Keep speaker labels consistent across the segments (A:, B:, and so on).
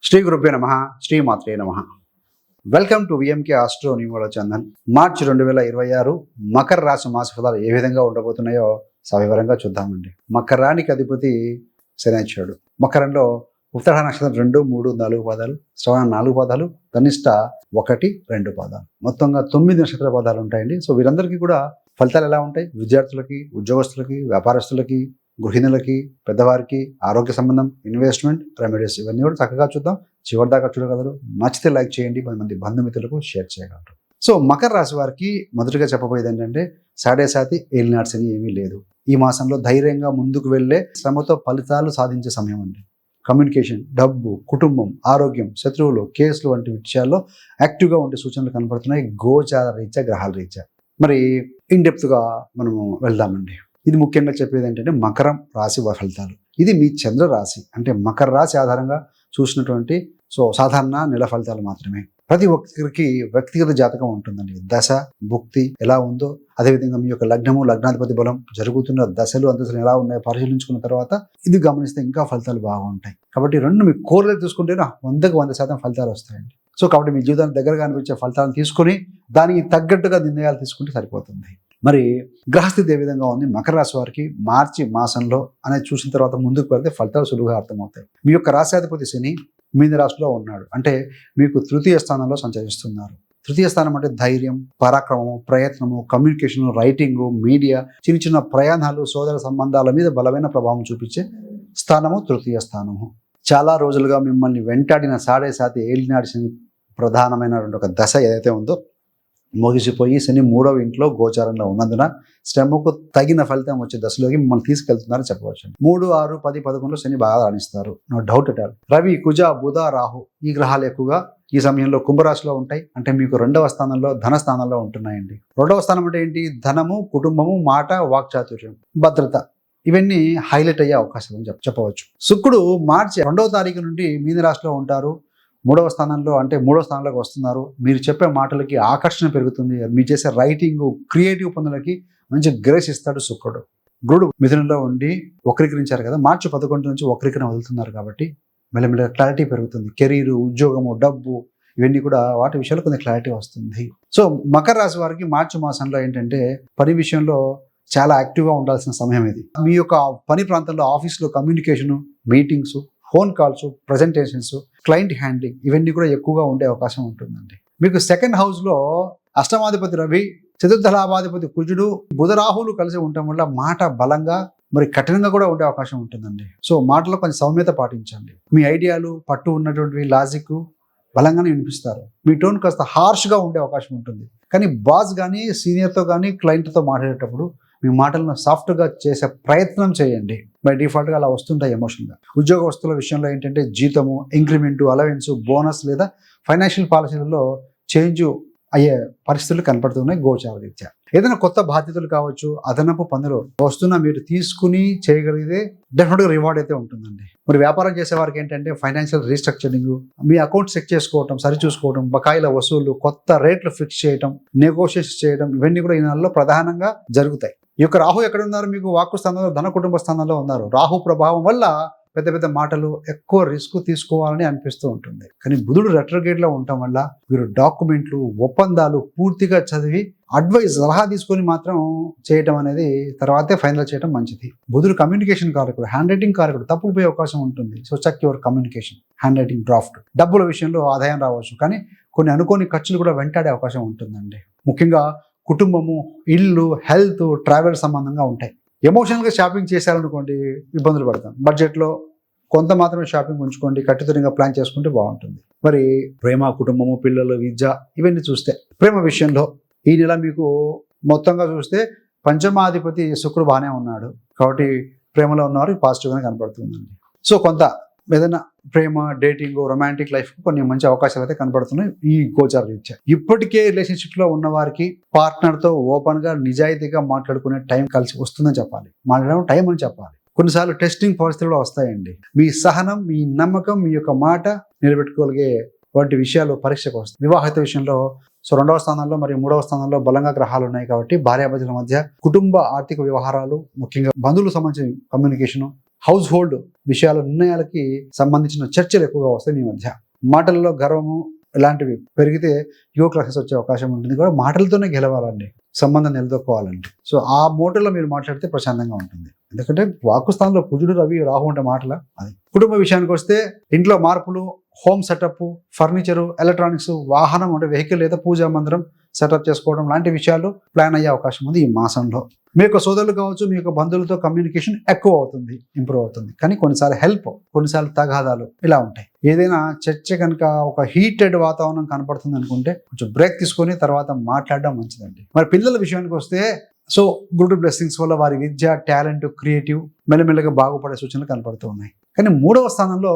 A: శ్రీ గురుభ్యో నమః. శ్రీ మాత్రే నమః. Welcome to VMK astro numero channel. మార్చి 2026 మకర రాశి మాస ఫలాలు ఏ విధంగా ఉండబోతున్నాయో సవివరంగా చూద్దామండి. మకరానికి అధిపతి శనిచ్చాడు. మకరంలో ఉత్తరాయణ నక్షత్రం 2, 3, 4 పాదాలు, శ్రవణ 4 పాదాలు, ధనిష్ట 1, 2 పాదాలు, మొత్తంగా 9 నక్షత్ర పాదాలు ఉంటాయండి. సో వీరందరికీ కూడా ఫలితాలు ఎలా ఉంటాయి? విద్యార్థులకి, ఉద్యోగస్తులకి, వ్యాపారస్తులకి, గృహిణులకి, పెద్దవారికి, ఆరోగ్య సంబంధం, ఇన్వెస్ట్మెంట్, రెమెడీస్ ఇవన్నీ కూడా చక్కగా చూద్దాం. చివరి దాకా చూడగలరు. నచ్చితే లైక్ చేయండి, 10 మంది బంధుమిత్రులకు షేర్ చేయగలరు. సో మకర రాశి వారికి మొదటిగా చెప్పబోయేది ఏంటంటే సాటి ఏలినాటి శని ఏమీ లేదు. ఈ మాసంలో ధైర్యంగా ముందుకు వెళ్ళే శ్రమతో ఫలితాలు సాధించే సమయం అండి. కమ్యూనికేషన్, డబ్బు, కుటుంబం, ఆరోగ్యం, శత్రువులు, కేసులు వంటి విషయాల్లో యాక్టివ్గా ఉండే సూచనలు కనపడుతున్నాయి. గోచార రీత్యా, గ్రహాల రీత్యా. మరి ఇన్డెప్త్గా మనము వెళ్దామండి. ఇది ముఖ్యంగా చెప్పేది ఏంటంటే మకరం రాశి ఫలితాలు. ఇది మీ చంద్ర రాశి, అంటే మకర రాశి ఆధారంగా చూసినటువంటి సాధారణ నెల ఫలితాలు మాత్రమే. ప్రతి ఒక్కరికి వ్యక్తిగత జాతకం ఉంటుందండి. దశ భుక్తి ఎలా ఉందో, అదేవిధంగా మీ యొక్క లగ్నము, లగ్నాధిపతి బలం, జరుగుతున్న దశలు అంతస్తులు ఎలా ఉన్నాయో పరిశీలించుకున్న తర్వాత ఇది గమనిస్తే ఇంకా ఫలితాలు బాగుంటాయి. కాబట్టి రెండు మీ కోర్లే చూసుకుంటే 100కు 100% ఫలితాలు వస్తాయండి. సో కాబట్టి మీ జీవితానికి దగ్గరగా అనిపించే ఫలితాలను తీసుకొని దానికి తగ్గట్టుగా నిర్ణయాలు తీసుకుంటే సరిపోతుంది. మరి గ్రహస్థితి ఏ విధంగా ఉంది మకర రాశి వారికి మార్చి మాసంలో అనేది చూసిన తర్వాత ముందుకు వెళ్తే ఫలితాలు సులువుగా అర్థమవుతాయి. మీ యొక్క రాశ్యాధిపతి శని మీన రాశిలో ఉన్నాడు, అంటే మీకు తృతీయ స్థానంలో సంచరిస్తున్నారు. తృతీయ స్థానం అంటే ధైర్యం, పరాక్రమము, ప్రయత్నము, కమ్యూనికేషన్, రైటింగు, మీడియా, చిన్న చిన్న ప్రయాణాలు, సోదర సంబంధాల మీద బలమైన ప్రభావం చూపించే స్థానము తృతీయ స్థానము. చాలా రోజులుగా మిమ్మల్ని వెంటాడిన సాటి ఏలినాటి శని ప్రధానమైనటువంటి ఒక దశ ఏదైతే ఉందో ముగిసిపోయి శని 3వ ఇంట్లో గోచారంలో ఉన్నందున శ్రమకు తగిన ఫలితం వచ్చే దశలోకి మిమ్మల్ని తీసుకెళ్తున్నారని చెప్పవచ్చు. 3, 6, 10, 11లో శని బాగా రాణిస్తారు. No doubt at all. Ravi, Kuja, Budha, Rahu ఈ గ్రహాలు ఎక్కువగా ఈ సమయంలో కుంభరాశిలో ఉంటాయి. అంటే మీకు 2వ స్థానంలో ధన స్థానంలో ఉంటున్నాయండి. 2వ స్థానం అంటే ఏంటి? ధనము, కుటుంబము, మాట, వాక్చాతుర్యం, భద్రత ఇవన్నీ హైలైట్ అయ్యే అవకాశం అని చెప్పవచ్చు. శుక్రుడు మార్చి 2వ తారీఖు నుండి మీన రాశిలో ఉంటారు. 3వ స్థానంలో, అంటే 3వ స్థానంలోకి వస్తున్నారు. మీరు చెప్పే మాటలకి ఆకర్షణ పెరుగుతుంది. మీరు చేసే రైటింగ్, క్రియేటివ్ పనులకి మంచి గ్రేస్ ఇస్తాడు శుక్రుడు. గురుడు మిథునంలో ఉండి వక్రీకరించారు కదా, మార్చి 11 నుంచి వక్రీకరణ వదులుతున్నారు కాబట్టి మెల్లమెల్లగా క్లారిటీ పెరుగుతుంది. కెరీర్, ఉద్యోగము, డబ్బు ఇవన్నీ కూడా వాటి విషయాల్లో కొంచెం క్లారిటీ వస్తుంది. సో మకర రాశి వారికి మార్చి మాసంలో ఏంటంటే పని విషయంలో చాలా యాక్టివ్గా ఉండాల్సిన సమయం ఇది. మీ యొక్క పని ప్రాంతంలో ఆఫీస్లో communication, meetings, phone calls, presentations, client handling ఇవన్నీ కూడా ఎక్కువగా ఉండే అవకాశం ఉంటుందండి. మీకు 2nd హౌస్లో అష్టమాధిపతి రవి, చతుర్థ లాభాధిపతి కుజుడు, బుధ, రాహువులు కలిసి ఉండటం వల్ల మాట బలంగా మరి కఠినంగా కూడా ఉండే అవకాశం ఉంటుందండి. సో మాటలో కొంచెం సౌమ్యత పాటించండి. మీ ఐడియాలు, పట్టు ఉన్నటువంటి లాజిక్ బలంగానే వినిపిస్తారు. మీ టోన్ కాస్త హార్ష్గా ఉండే అవకాశం ఉంటుంది. కానీ బాస్ కానీ, సీనియర్తో కానీ, క్లయింట్తో మాట్లాడేటప్పుడు మీ మాటలను సాఫ్ట్గా చేసే ప్రయత్నం చేయండి. బై డిఫాల్ట్గా అలా వస్తుంటాయి ఎమోషన్గా. ఉద్యోగస్తుల విషయంలో ఏంటంటే జీతము, ఇంక్రిమెంటు, అలవెన్స్, బోనస్ లేదా ఫైనాన్షియల్ పాలసీలలో చేంజ్ అయ్యే పరిస్థితులు కనపడుతున్నాయి గోచార రీత్యా. ఏదైనా కొత్త బాధ్యతలు కావచ్చు, అదనపు పనులు వస్తున్నా మీరు తీసుకుని చేయగలిగితే డెఫినెట్గా రివార్డ్ అయితే ఉంటుందండి. మరి వ్యాపారం చేసే వారికి ఏంటంటే ఫైనాన్షియల్ రీస్ట్రక్చరింగ్, మీ అకౌంట్ చెక్ చేసుకోవటం, సరిచూసుకోవడం, బకాయిల వసూలు, కొత్త రేట్లు ఫిక్స్ చేయడం, నెగోషియేషన్ చేయడం ఇవన్నీ కూడా ఈ నెలలో ప్రధానంగా జరుగుతాయి. ఈ యొక్క రాహు ఎక్కడ ఉన్నారు? మీకు వాక్కు స్థానంలో, ధన కుటుంబ స్థానంలో ఉన్నారు. రాహు ప్రభావం వల్ల పెద్ద పెద్ద మాటలు, ఎక్కువ రిస్క్ తీసుకోవాలని అనిపిస్తూ ఉంటుంది. కానీ బుధుడు రెట్రోగేట్లో ఉండటం వల్ల మీరు డాక్యుమెంట్లు, ఒప్పందాలు పూర్తిగా చదివి సలహా తీసుకొని మాత్రం చేయటం అనేది తర్వాతే ఫైనల్ చేయడం మంచిది. బుధుడు కమ్యూనికేషన్ కారకుడు, హ్యాండ్ రైటింగ్ కారకుడు, తప్పులు పోయే అవకాశం ఉంటుంది. So check your communication, handwriting, draft. డబ్బుల విషయంలో ఆదాయం రావచ్చు, కానీ కొన్ని అనుకోని ఖర్చులు కూడా వెంటాడే అవకాశం ఉంటుందండి. ముఖ్యంగా కుటుంబము, ఇల్లు, హెల్త్, ట్రావెల్ సంబంధంగా ఉంటాయి. ఎమోషనల్గా షాపింగ్ చేశారనుకోండి ఇబ్బందులు పడతాం. బడ్జెట్లో కొంత మాత్రమే షాపింగ్ ఉంచుకోండి, కట్టుదిట్టంగా ప్లాన్ చేసుకుంటే బాగుంటుంది. మరి ప్రేమ, కుటుంబము, పిల్లలు, విద్య ఇవన్నీ చూస్తే ప్రేమ విషయంలో ఈ నెల మీకు మొత్తంగా చూస్తే పంచమాధిపతి శుక్రుడు బాగానే ఉన్నాడు కాబట్టి ప్రేమలో ఉన్నవారు పాజిటివ్గానే కనపడుతుందండి. సో కొంత ఏదైనా ప్రేమ, డేటింగ్, రొమాంటిక్ లైఫ్ కొన్ని మంచి అవకాశాలు అయితే కనపడుతున్నాయి ఈ గోచార రీత్యా. ఇప్పటికే రిలేషన్షిప్ లో ఉన్న వారికి పార్ట్నర్తో ఓపెన్ గా, నిజాయితీగా మాట్లాడుకునే టైం కలిసి వస్తుందని చెప్పాలి. మాట్లాడడం టైం అని చెప్పాలి. కొన్నిసార్లు టెస్టింగ్ పరిస్థితులు కూడా వస్తాయండి. మీ సహనం, మీ నమ్మకం, మీ యొక్క మాట నిలబెట్టుకోగలిగే వంటి విషయాలు పరీక్షకు వస్తాయి. వివాహిత విషయంలో 2వ స్థానంలో మరియు 3వ స్థానంలో బలంగా గ్రహాలు ఉన్నాయి కాబట్టి భార్యాభర్తల మధ్య కుటుంబ ఆర్థిక వ్యవహారాలు, ముఖ్యంగా బంధువులకు సంబంధించిన కమ్యూనికేషన్, హౌస్ హోల్డ్ విషయాల నిర్ణయాలకి సంబంధించిన చర్చలు ఎక్కువగా వస్తాయి మీ మధ్య. మాటల్లో గర్వము ఇలాంటివి పెరిగితే యువ క్లాసెస్ వచ్చే అవకాశం ఉంటుంది. కూడా మాటలతోనే గెలవాలండి, సంబంధం నిలదొక్కోవాలండి. సో ఆ మోటల్లో మీరు మాట్లాడితే ప్రశాంతంగా ఉంటుంది. ఎందుకంటే వాక్కు స్థానంలో కుజుడు రవి రాహు ఉంటే మాటల అది. కుటుంబ విషయానికి వస్తే ఇంట్లో మార్పులు, హోమ్ సెటప్, ఫర్నిచరు, ఎలక్ట్రానిక్స్, వాహనం అంటే వెహికల్ లేదా పూజా మందిరం సెటప్ చేసుకోవడం లాంటి విషయాలు ప్లాన్ అయ్యే అవకాశం ఉంది ఈ మాసంలో. మీ యొక్క సోదరులు కావచ్చు, మీ యొక్క బంధువులతో కమ్యూనికేషన్ ఎక్కువ అవుతుంది, ఇంప్రూవ్ అవుతుంది. కానీ కొన్నిసార్లు హెల్ప్, కొన్నిసార్లు తగాదాలు ఇలా ఉంటాయి. ఏదైనా చర్చ కనుక ఒక హీటెడ్ వాతావరణం కనపడుతుంది అనుకుంటే కొంచెం బ్రేక్ తీసుకొని తర్వాత మాట్లాడడం మంచిదండి. మరి పిల్లల విషయానికి వస్తే సో గుడ్ బ్లెస్సింగ్స్ వల్ల వారి విద్య, టాలెంట్, క్రియేటివ్ మెల్లమెల్లగా బాగుపడే సూచనలు కనపడుతూ ఉన్నాయి. కానీ 3వ స్థానంలో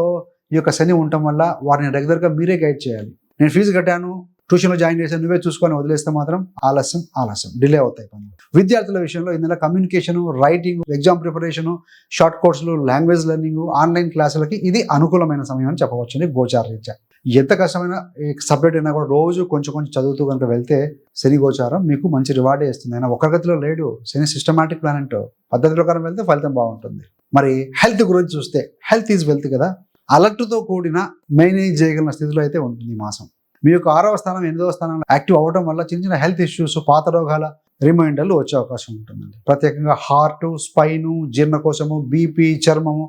A: ఈ యొక్క శని ఉండటం వల్ల వారిని రెగ్యులర్గా మీరే గైడ్ చేయాలి. నేను ఫీజు కట్టాను, ట్యూషన్లో జాయిన్ చేశాను, నువ్వే చూసుకొని వదిలేస్తే మాత్రం ఆలస్యం డిలే అవుతాయి పనులు. విద్యార్థుల విషయంలో ఇందులో communication, writing, exam preparation, short కోర్సులు, లాంగ్వేజ్ లెర్నింగ్, ఆన్లైన్ క్లాసులకి ఇది అనుకూలమైన సమయం అని చెప్పవచ్చండి. గోచార రీత్యా ఎంత కష్టమైన సబ్జెక్ట్ అయినా కూడా రోజు కొంచెం చదువుతూ కనుక వెళ్తే శని గోచారం మీకు మంచి రివార్డే ఇస్తుంది. ఆయన ఒక గతిలో లేడు, శని సిస్టమాటిక్ ప్లానెట్, పద్ధతి ప్రకారం వెళ్తే ఫలితం బాగుంటుంది. మరి హెల్త్ గురించి చూస్తే హెల్త్ ఈజ్ వెల్త్ కదా, అలర్ట్తో కూడిన మేనేజ్ చేయగలిగిన స్థితిలో అయితే ఉంటుంది ఈ మాసం. మీ యొక్క 6వ స్థానం, 8వ స్థానంలో యాక్టివ్ అవ్వడం వల్ల చిన్న హెల్త్ ఇష్యూస్, పాత రోగాల రిమైండర్లు వచ్చే అవకాశం ఉంటుందండి. ప్రత్యేకంగా హార్ట్, స్పైను, జీర్ణకోశము, బీపీ, చర్మము,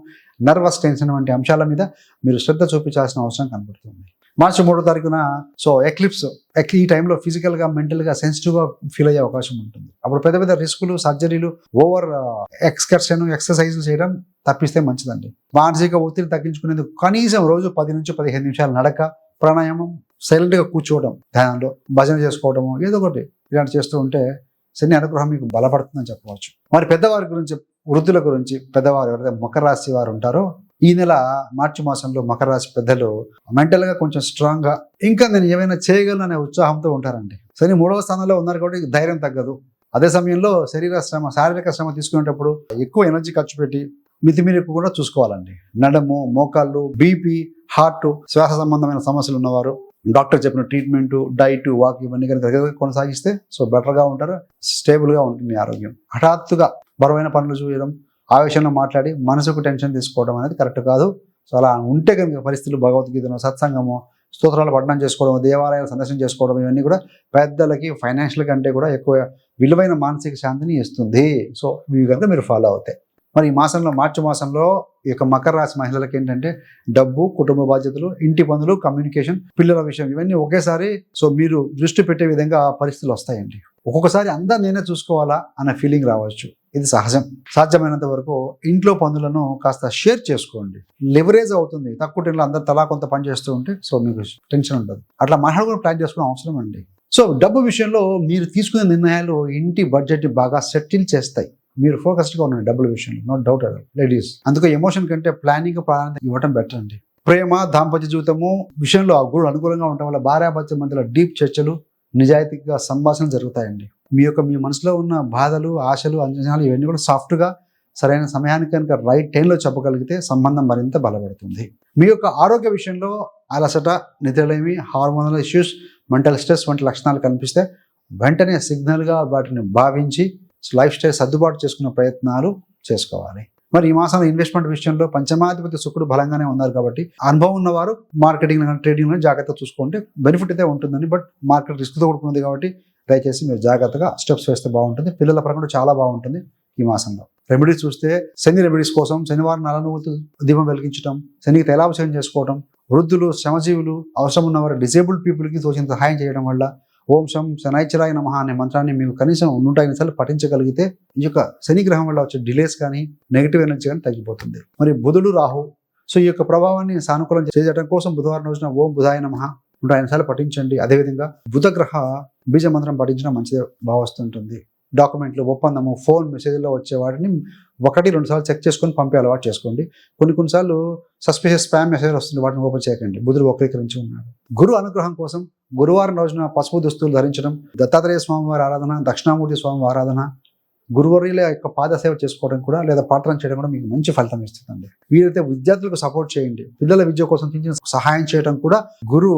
A: నర్వస్ టెన్షన్ వంటి అంశాల మీద మీరు శ్రద్ధ చూపించాల్సిన అవసరం కనబడుతుంది. మార్చి 3వ తారీఖున ఎక్లిప్స్ ఈ టైంలో ఫిజికల్గా, మెంటల్గా సెన్సిటివ్గా ఫీల్ అయ్యే అవకాశం ఉంటుంది. అప్పుడు పెద్ద పెద్ద రిస్కులు, సర్జరీలు, ఓవర్ ఎక్సర్సైజులు చేయడం తప్పిస్తే మంచిదండి. మానసిక ఒత్తిడి తగ్గించుకునేందుకు కనీసం రోజు 10 నుంచి 15 నిమిషాలు నడక, ప్రాణాయామం, సైలెంట్గా కూర్చోవడం, ధ్యానంలో భజన చేసుకోవడము, ఏదో ఒకటి ఇలాంటి చేస్తూ ఉంటే శని అనుగ్రహం మీకు బలపడుతుందని చెప్పవచ్చు. మరి పెద్దవారి గురించి, వృద్ధుల గురించి, పెద్దవారు ఎవరైతే మకర రాశి వారు ఉంటారో ఈ నెల మార్చి మాసంలో మకర రాశి పెద్దలు మెంటల్గా కొంచెం స్ట్రాంగ్గా, ఇంకా నేను ఏమైనా చేయగలను అనే ఉత్సాహంతో ఉంటారండి. శని 3వ స్థానంలో ఉన్నారు కాబట్టి ధైర్యం తగ్గదు. అదే సమయంలో శారీరక శ్రమ తీసుకునేటప్పుడు ఎక్కువ ఎనర్జీ ఖర్చు పెట్టి మితిమీరకుండా చూసుకోవాలండి. నడము, మోకాళ్ళు, బీపీ, హార్ట్, శ్వాస సంబంధమైన సమస్యలు ఉన్నవారు డాక్టర్ చెప్పిన ట్రీట్మెంట్, డైట్, వాక్ ఇవన్నీ కనుక కొనసాగిస్తే సో బెటర్గా ఉంటారు, స్టేబుల్గా ఉంటుంది ఆరోగ్యం. హఠాత్తుగా బరువైన పనులు చేయడం, ఆవేశంలో మాట్లాడి మనసుకు టెన్షన్ తీసుకోవడం అనేది కరెక్ట్ కాదు. సో అలా ఉంటే కనుక పరిస్థితులు భగవద్గీతను, సత్సంగము, స్తోత్రాలు పఠనం చేసుకోవడం, దేవాలయాలు సందర్శన చేసుకోవడం ఇవన్నీ కూడా పెద్దలకి, ఫైనాన్షియల్ కంటే కూడా ఎక్కువ విలువైన మానసిక శాంతిని ఇస్తుంది. సో ఇవి కనుక మీరు ఫాలో అవుతాయి. మరి ఈ మాసంలో, మార్చి మాసంలో ఈ యొక్క మకర రాశి మహిళలకు ఏంటంటే డబ్బు, కుటుంబ బాధ్యతలు, ఇంటి పనులు, కమ్యూనికేషన్, పిల్లల విషయం ఇవన్నీ ఒకేసారి సో మీరు దృష్టి పెట్టే విధంగా పరిస్థితులు వస్తాయండి. ఒక్కొక్కసారి అంతా నేనే చూసుకోవాలా అన్న ఫీలింగ్ రావచ్చు, ఇది సహజం. సాధ్యమైనంత వరకు ఇంట్లో పనులను కాస్త షేర్ చేసుకోండి. లివరేజ్ అవుతుంది. తక్కువ టైంలో అందరు తలా కొంత పని చేస్తూ ఉంటే సో మీకు టెన్షన్ ఉండదు. అట్లా మాట్లాడుకుని ప్లాన్ చేసుకోవడం అవసరం అండి. సో డబ్బు విషయంలో మీరు తీసుకునే నిర్ణయాలు ఇంటి బడ్జెట్ బాగా సెటిల్ చేస్తాయి. మీరు ఫోకస్డ్గా ఉండండి డబ్బుల విషయంలో, నో డౌట్ అలా లేడీస్. అందుకే ఎమోషన్ కంటే ప్లానింగ్ ప్రాధాన్యత ఇవ్వడం బెటర్ అండి. ప్రేమ, దాంపత్య జీవితము విషయంలో ఆ గురువు అనుకూలంగా ఉండటం వల్ల భార్యాభర్తల మధ్యలో డీప్ చర్చలు, నిజాయితీగా సంభాషణలు జరుగుతాయండి. మీ మనసులో ఉన్న బాధలు, ఆశలు, అంచనాలు ఇవన్నీ కూడా సాఫ్ట్గా సరైన సమయానికి కనుక రైట్ టైంలో చెప్పగలిగితే సంబంధం మరింత బలపడుతుంది. మీ యొక్క ఆరోగ్య విషయంలో అలసట, నిద్రలేమి, హార్మోనల్ ఇష్యూస్, మెంటల్ స్ట్రెస్ వంటి లక్షణాలు కనిపిస్తే వెంటనే సిగ్నల్గా వాటిని భావించి లైఫ్ స్టైల్ సర్దుబాటు చేసుకునే ప్రయత్నాలు చేసుకోవాలి. మరి ఈ మాసంలో ఇన్వెస్ట్మెంట్ విషయంలో పంచమాధిపతి శుక్రుడు బలంగానే ఉన్నారు కాబట్టి అనుభవం ఉన్నవారు మార్కెటింగ్, ట్రేడింగ్ జాగ్రత్తగా చూసుకుంటే బెనిఫిట్ అయితే ఉంటుందని. బట్ మార్కెట్ రిస్క్తో కూడుకున్నది కాబట్టి దయచేసి మీరు జాగ్రత్తగా స్టెప్స్ వేస్తే బాగుంటుంది. పిల్లల పరంగా చాలా బాగుంటుంది ఈ మాసంలో. రెమెడీస్ చూస్తే శని రెమెడీస్ కోసం శనివారం నలనువులతో దీపం వెలిగించడం, శనికి తైలాభిషేకం చేసుకోవడం, వృద్ధులు, శ్రమజీవులు, అవసరం ఉన్నవారు, డిజేబుల్డ్ పీపుల్కి తోచిన సహాయం చేయడం వల్ల ఓం శం శనైశ్చరాయ నమః అనే మంత్రాన్ని మీకు కనీసం 105 సార్లు పఠించగలిగితే ఈ యొక్క శని గ్రహం వల్ల వచ్చే డిలేస్ కానీ, నెగిటివ్ ఎనర్జీ కానీ తగ్గిపోతుంది. మరి బుధుడు, రాహు సో ఈ యొక్క ప్రభావాన్ని సానుకూలం చేయడం కోసం బుధవారం రోజున ఓం బుధాయ నమః 105 సార్లు పఠించండి. అదేవిధంగా బుధ గ్రహ బీజ మంత్రం పఠించడం మంచిది భావిస్తుంటుంది. డాక్యుమెంట్లు, ఒప్పందము, ఫోన్ మెసేజ్లో వచ్చే వాటిని 1-2 సార్లు చెక్ చేసుకొని పంపే అలవాటు చేసుకోండి. కొన్నిసార్లు సస్పిషియస్ స్పామ్ మెసేజ్ వస్తుంది, వాటిని ఓపెన్ చేయకండి. బుధుడు వక్రీకరించి ఉన్నాడు. గురు అనుగ్రహం కోసం గురువారం రోజున పసుపు దుస్తులు ధరించడం, దత్తాత్రేయ స్వామి వారి ఆరాధన, దక్షిణామూర్తి స్వామి ఆరాధన, గురువర్యుల యొక్క పాదసేవ చేసుకోవడం కూడా లేదా పాఠనం చేయడం కూడా మీకు మంచి ఫలితం ఇస్తుందండి. వీరైతే విద్యార్థులకు సపోర్ట్ చేయండి. పిల్లల విద్య కోసం చిన్న సహాయం చేయడం కూడా గురు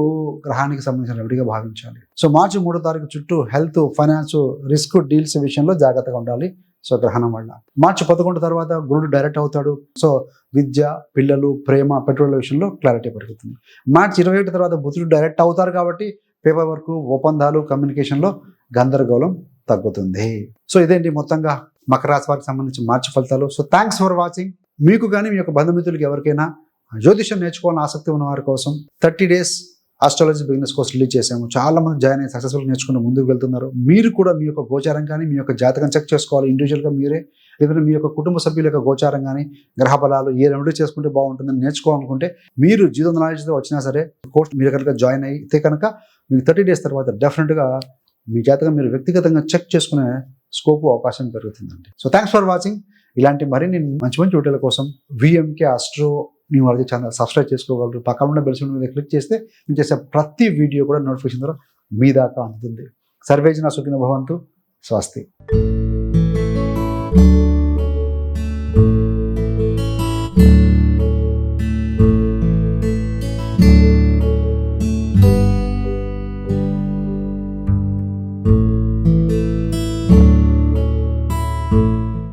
A: గ్రహానికి సంబంధించిన రెమెడీగా భావించాలి. సో మార్చి 3వ తారీఖు చుట్టూ హెల్త్, ఫైనాన్స్, రిస్క్, డీల్స్ విషయంలో జాగ్రత్తగా ఉండాలి. సో గ్రహణం వల్ల. మార్చి 11 తర్వాత గురుడు డైరెక్ట్ అవుతాడు. సో విద్య, పిల్లలు, ప్రేమ, పెట్టుబడుల విషయంలో క్లారిటీ పెరుగుతుంది. మార్చి 21 తర్వాత బుధుడు డైరెక్ట్ అవుతారు కాబట్టి పేపర్ వర్క్, ఒప్పందాలు, కమ్యూనికేషన్లో గందరగోళం తగ్గుతుంది. సో ఇదేంటి మొత్తంగా మకర రాశి వారికి సంబంధించి మార్చి ఫలితాలు. So thanks for watching. మీకు కానీ మీ యొక్క బంధుమిత్రులకి ఎవరికైనా జ్యోతిషం నేర్చుకోవాలని ఆసక్తి ఉన్న వారి కోసం 30 days astrology business course release చేసాము. చాలా మంది జాయిన్ అయ్యి సక్సెస్ఫుల్ నేర్చుకుని ముందుకు వెళ్తున్నారు. మీరు కూడా మీ యొక్క గోచారం కానీ మీ యొక్క జాతకం చెక్ చేసుకోవాలి ఇండివిజువల్గా మీరే, లేదంటే మీ యొక్క కుటుంబ సభ్యుల యొక్క గోచారం కానీ గ్రహ బలాలు ఏ రెమెడీ చేసుకుంటే బాగుంటుందని నేర్చుకోవాలనుకుంటే మీరు జీరో నాలెడ్జ్తో వచ్చినా సరే కోర్స్ మీరు కనుక జాయిన్ అయితే కనుక మీకు 30 days తర్వాత డెఫినెట్గా మీ జాతకం మీరు వ్యక్తిగతంగా చెక్ చేసుకునే స్కోప్ అవకాశం పెరుగుతుందండి. So thanks for watching. ఇలాంటి మరిన్ని మంచి మంచి వీడియోల కోసం VMK astro numerology channel subscribe చేసుకోగలరు. పక్కన ఉన్న బెల్ సింబల్ మీద క్లిక్ చేస్తే నేను చేసే ప్రతి వీడియో కూడా నోటిఫికేషన్ ద్వారా మీ దాకా అందుతుంది. సర్వేజన సుఖినో భవంతు. స్వస్తి.